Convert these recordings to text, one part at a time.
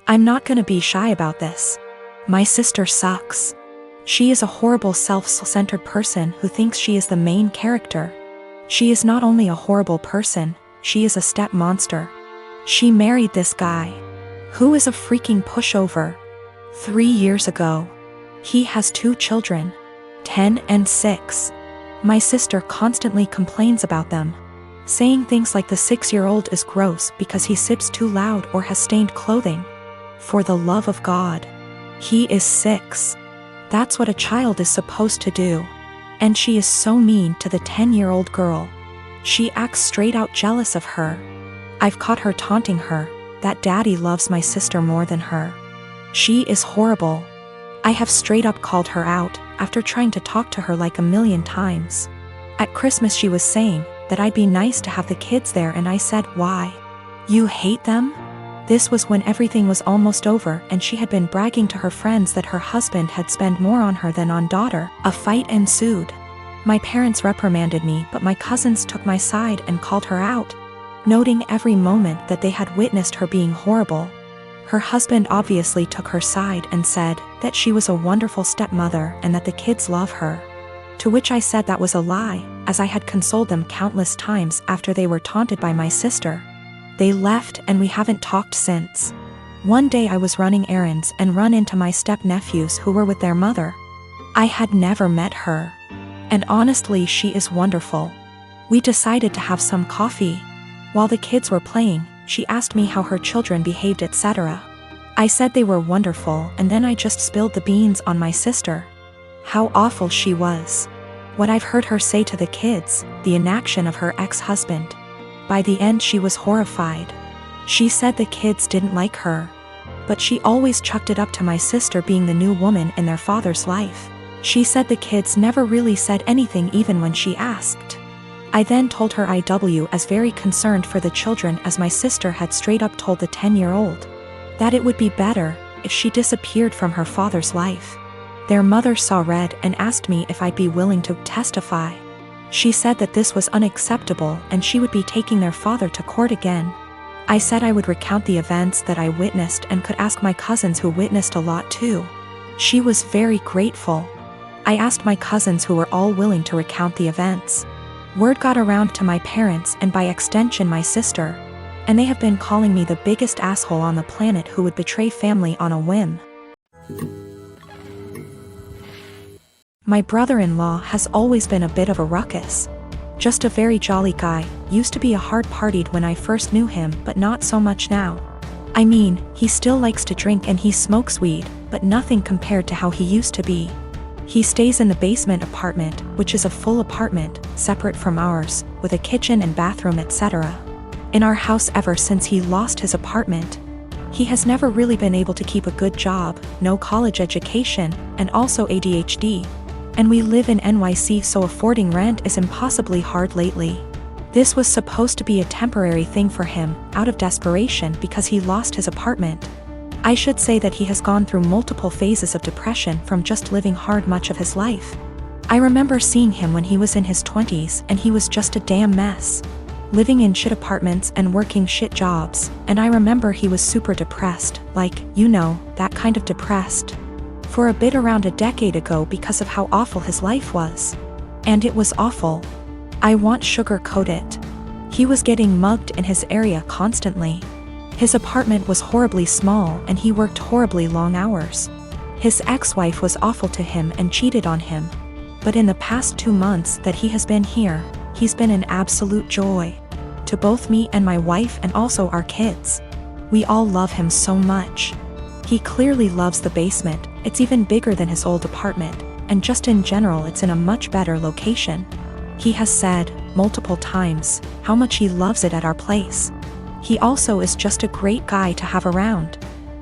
I'm not gonna be shy about this. My sister sucks. She is a horrible self-centered person who thinks she is the main character. She is not only a horrible person, she is a step monster. She married this guy, who is a freaking pushover. 3 years ago. He has 2 children, 10 and 6. My sister constantly complains about them, saying things like the 6-year-old is gross because he sips too loud or has stained clothing. For the love of God. He is 6. That's what a child is supposed to do. And she is so mean to the 10-year-old girl. She acts straight out jealous of her. I've caught her taunting her, that daddy loves my sister more than her. She is horrible. I have straight up called her out, after trying to talk to her like a million times. At Christmas she was saying that I'd be nice to have the kids there, and I said, why? You hate them? This was when everything was almost over and she had been bragging to her friends that her husband had spent more on her than on daughter. A fight ensued. My parents reprimanded me, but my cousins took my side and called her out, noting every moment that they had witnessed her being horrible. Her husband obviously took her side and said that she was a wonderful stepmother and that the kids love her. To which I said that was a lie, as I had consoled them countless times after they were taunted by my sister. They left and we haven't talked since. One day I was running errands and run into my step-nephews who were with their mother. I had never met her. And honestly, she is wonderful. We decided to have some coffee. While the kids were playing, she asked me how her children behaved, etc. I said they were wonderful, and then I just spilled the beans on my sister. How awful she was. What I've heard her say to the kids, the inaction of her ex-husband. By the end she was horrified. She said the kids didn't like her. But she always chucked it up to my sister being the new woman in their father's life. She said the kids never really said anything even when she asked. I then told her I was very concerned for the children, as my sister had straight up told the 10-year-old that it would be better if she disappeared from her father's life. Their mother saw red and asked me if I'd be willing to testify. She said that this was unacceptable and she would be taking their father to court again. I said I would recount the events that I witnessed and could ask my cousins who witnessed a lot too. She was very grateful. I asked my cousins who were all willing to recount the events. Word got around to my parents and by extension my sister, and they have been calling me the biggest asshole on the planet who would betray family on a whim. My brother-in-law has always been a bit of a ruckus. Just a very jolly guy, used to be a hard-partied when I first knew him, but not so much now. I mean, he still likes to drink and he smokes weed, but nothing compared to how he used to be. He stays in the basement apartment, which is a full apartment, separate from ours, with a kitchen and bathroom, etc. In our house ever since he lost his apartment. He has never really been able to keep a good job, no college education, and also ADHD. And we live in NYC, so affording rent is impossibly hard lately. This was supposed to be a temporary thing for him, out of desperation because he lost his apartment. I should say that he has gone through multiple phases of depression from just living hard much of his life. I remember seeing him when he was in his 20s and he was just a damn mess. Living in shit apartments and working shit jobs, and I remember he was super depressed, like, you know, that kind of depressed. For a bit around a decade ago because of how awful his life was. And it was awful. I won't sugarcoat it. He was getting mugged in his area constantly. His apartment was horribly small and he worked horribly long hours. His ex-wife was awful to him and cheated on him. But in the past 2 months that he has been here, he's been an absolute joy. To both me and my wife and also our kids. We all love him so much. He clearly loves the basement, it's even bigger than his old apartment, and just in general it's in a much better location. He has said, multiple times, how much he loves it at our place. He also is just a great guy to have around.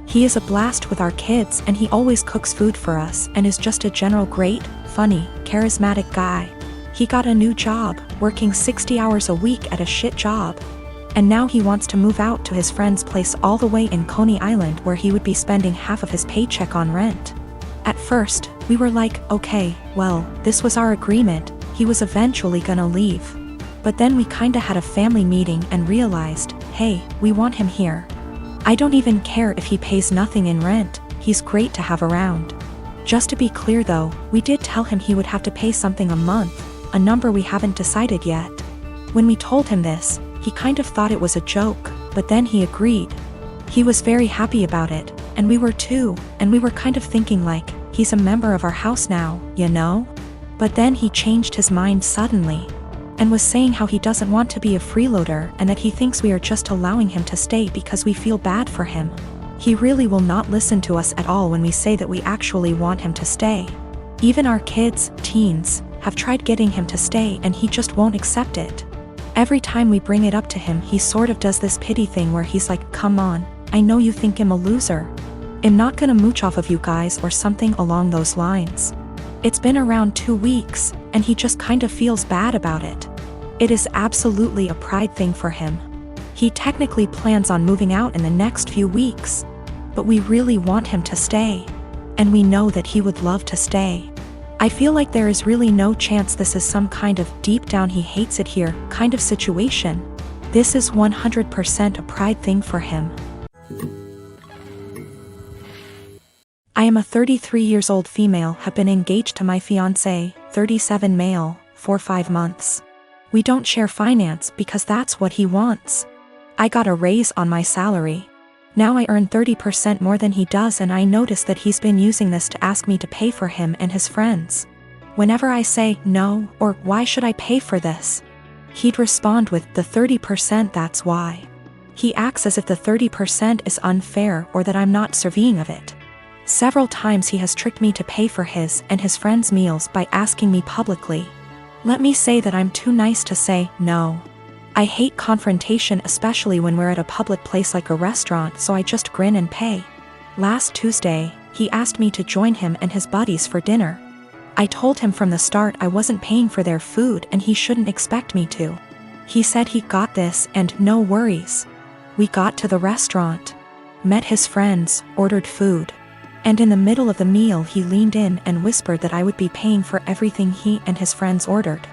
He is a blast with our kids and he always cooks food for us and is just a general great, funny, charismatic guy. He got a new job, working 60 hours a week at a shit job. And now he wants to move out to his friend's place all the way in Coney Island where he would be spending half of his paycheck on rent. At first, we were like, okay, well, this was our agreement, he was eventually gonna leave. But then we kinda had a family meeting and realized, hey, we want him here. I don't even care if he pays nothing in rent, he's great to have around. Just to be clear though, we did tell him he would have to pay something a month, a number we haven't decided yet. When we told him this, he kind of thought it was a joke, but then he agreed. He was very happy about it, and we were too, and we were kind of thinking like, he's a member of our house now, you know? But then he changed his mind suddenly, and was saying how he doesn't want to be a freeloader and that he thinks we are just allowing him to stay because we feel bad for him. He really will not listen to us at all when we say that we actually want him to stay. Even our kids, teens, have tried getting him to stay and he just won't accept it. Every time we bring it up to him, he sort of does this pity thing where he's like, come on, I know you think I'm a loser. I'm not gonna mooch off of you guys or something along those lines. It's been around 2 weeks, and he just kind of feels bad about it. It is absolutely a pride thing for him. He technically plans on moving out in the next few weeks, but we really want him to stay. And we know that he would love to stay. I feel like there is really no chance this is some kind of deep down he hates it here kind of situation. This is 100% a pride thing for him. I am a 33 years old female, have been engaged to my fiancé, 37 male, for 5 months. We don't share finance because that's what he wants. I got a raise on my salary. Now I earn 30% more than he does, and I notice that he's been using this to ask me to pay for him and his friends. Whenever I say no, or why should I pay for this, he'd respond with the 30%, that's why. He acts as if the 30% is unfair or that I'm not serving of it. Several times he has tricked me to pay for his and his friends' meals by asking me publicly. Let me say that I'm too nice to say no. I hate confrontation, especially when we're at a public place like a restaurant, so I just grin and pay. Last Tuesday, he asked me to join him and his buddies for dinner. I told him from the start I wasn't paying for their food and he shouldn't expect me to. He said he got this and no worries. We got to the restaurant, met his friends, ordered food. And in the middle of the meal he leaned in and whispered that I would be paying for everything he and his friends ordered.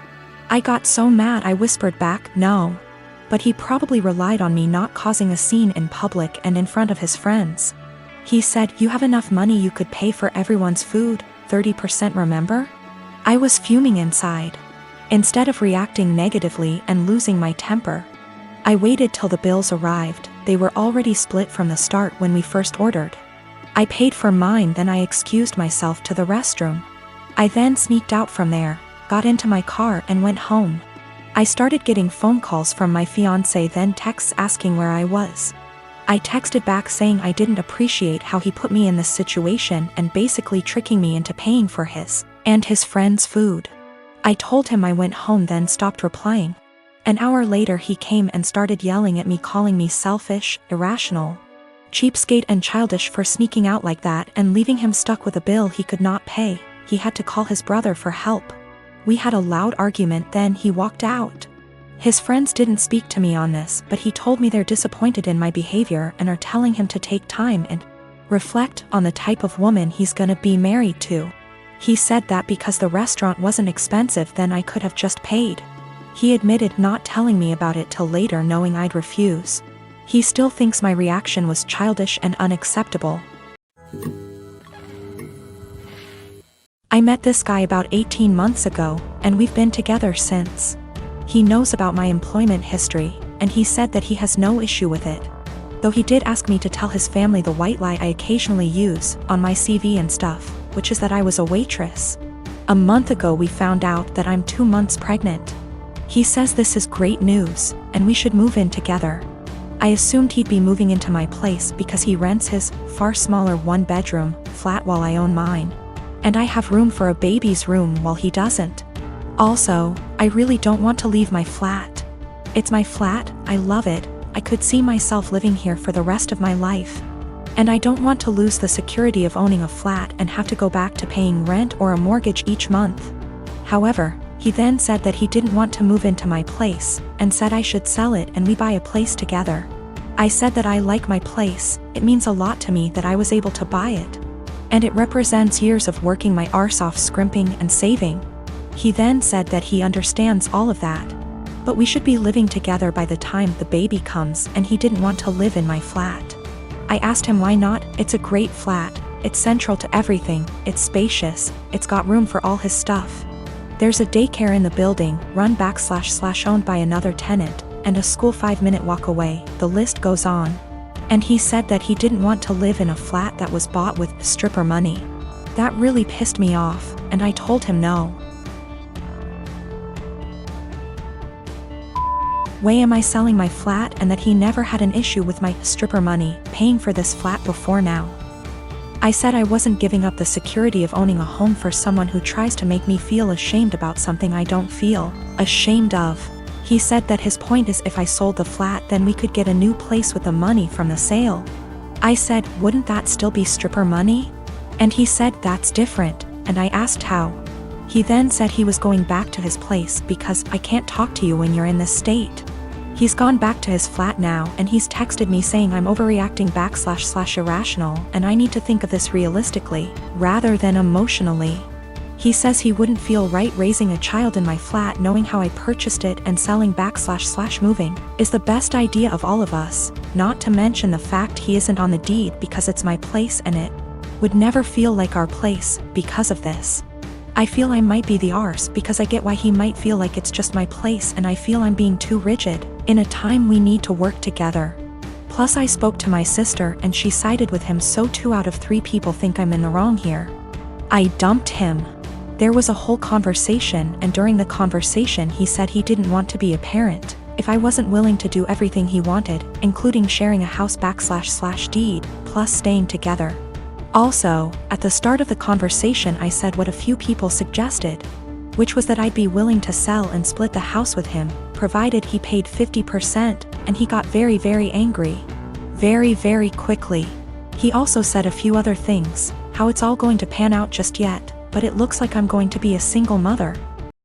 I got so mad I whispered back, no. But he probably relied on me not causing a scene in public and in front of his friends. He said, you have enough money, you could pay for everyone's food, 30%, remember? I was fuming inside. Instead of reacting negatively and losing my temper, I waited till the bills arrived. They were already split from the start when we first ordered. I paid for mine, then I excused myself to the restroom. I then sneaked out from there, got into my car and went home. I started getting phone calls from my fiancé, then texts asking where I was. I texted back saying I didn't appreciate how he put me in this situation and basically tricking me into paying for his and his friends' food. I told him I went home, then stopped replying. An hour later he came and started yelling at me, calling me selfish, irrational, cheapskate and childish for sneaking out like that and leaving him stuck with a bill he could not pay. He had to call his brother for help. We had a loud argument, then he walked out. His friends didn't speak to me on this, but he told me they're disappointed in my behavior and are telling him to take time and reflect on the type of woman he's gonna be married to. He said that because the restaurant wasn't expensive, then I could have just paid. He admitted not telling me about it till later, knowing I'd refuse. He still thinks my reaction was childish and unacceptable. I met this guy about 18 months ago, and we've been together since. He knows about my employment history, and he said that he has no issue with it. Though he did ask me to tell his family the white lie I occasionally use on my CV and stuff, which is that I was a waitress. A month ago we found out that I'm 2 months pregnant. He says this is great news, and we should move in together. I assumed he'd be moving into my place because he rents his far smaller 1-bedroom flat while I own mine. And I have room for a baby's room while he doesn't. Also, I really don't want to leave my flat. It's my flat, I love it, I could see myself living here for the rest of my life. And I don't want to lose the security of owning a flat and have to go back to paying rent or a mortgage each month. However, he then said that he didn't want to move into my place, and said I should sell it and we buy a place together. I said that I like my place, it means a lot to me that I was able to buy it. And it represents years of working my arse off, scrimping and saving. He then said that he understands all of that, but we should be living together by the time the baby comes, and he didn't want to live in my flat. I asked him why not. It's a great flat. It's central to everything, it's spacious, it's got room for all his stuff. There's a daycare in the building, run / owned by another tenant, and a school 5-minute walk away, the list goes on. And he said that he didn't want to live in a flat that was bought with stripper money. That really pissed me off, and I told him no. Why am I selling my flat, and that he never had an issue with my stripper money paying for this flat before now. I said I wasn't giving up the security of owning a home for someone who tries to make me feel ashamed about something I don't feel ashamed of. He said that his point is if I sold the flat then we could get a new place with the money from the sale. I said, wouldn't that still be stripper money? And he said that's different, and I asked how. He then said he was going back to his place because I can't talk to you when you're in this state. He's gone back to his flat now and he's texted me saying I'm overreacting / irrational and I need to think of this realistically, rather than emotionally. He says he wouldn't feel right raising a child in my flat knowing how I purchased it and selling back / moving is the best idea of all of us, not to mention the fact he isn't on the deed because it's my place and it would never feel like our place because of this. I feel I might be the arse because I get why he might feel like it's just my place and I feel I'm being too rigid, in a time we need to work together. Plus I spoke to my sister and she sided with him, so 2 out of 3 people think I'm in the wrong here. I dumped him. There was a whole conversation and during the conversation he said he didn't want to be a parent if I wasn't willing to do everything he wanted, including sharing a house back / deed, plus staying together. Also, at the start of the conversation I said what a few people suggested, which was that I'd be willing to sell and split the house with him, provided he paid 50%, and he got very, very angry. Very, very quickly. He also said a few other things, how it's all going to pan out just yet, but it looks like I'm going to be a single mother,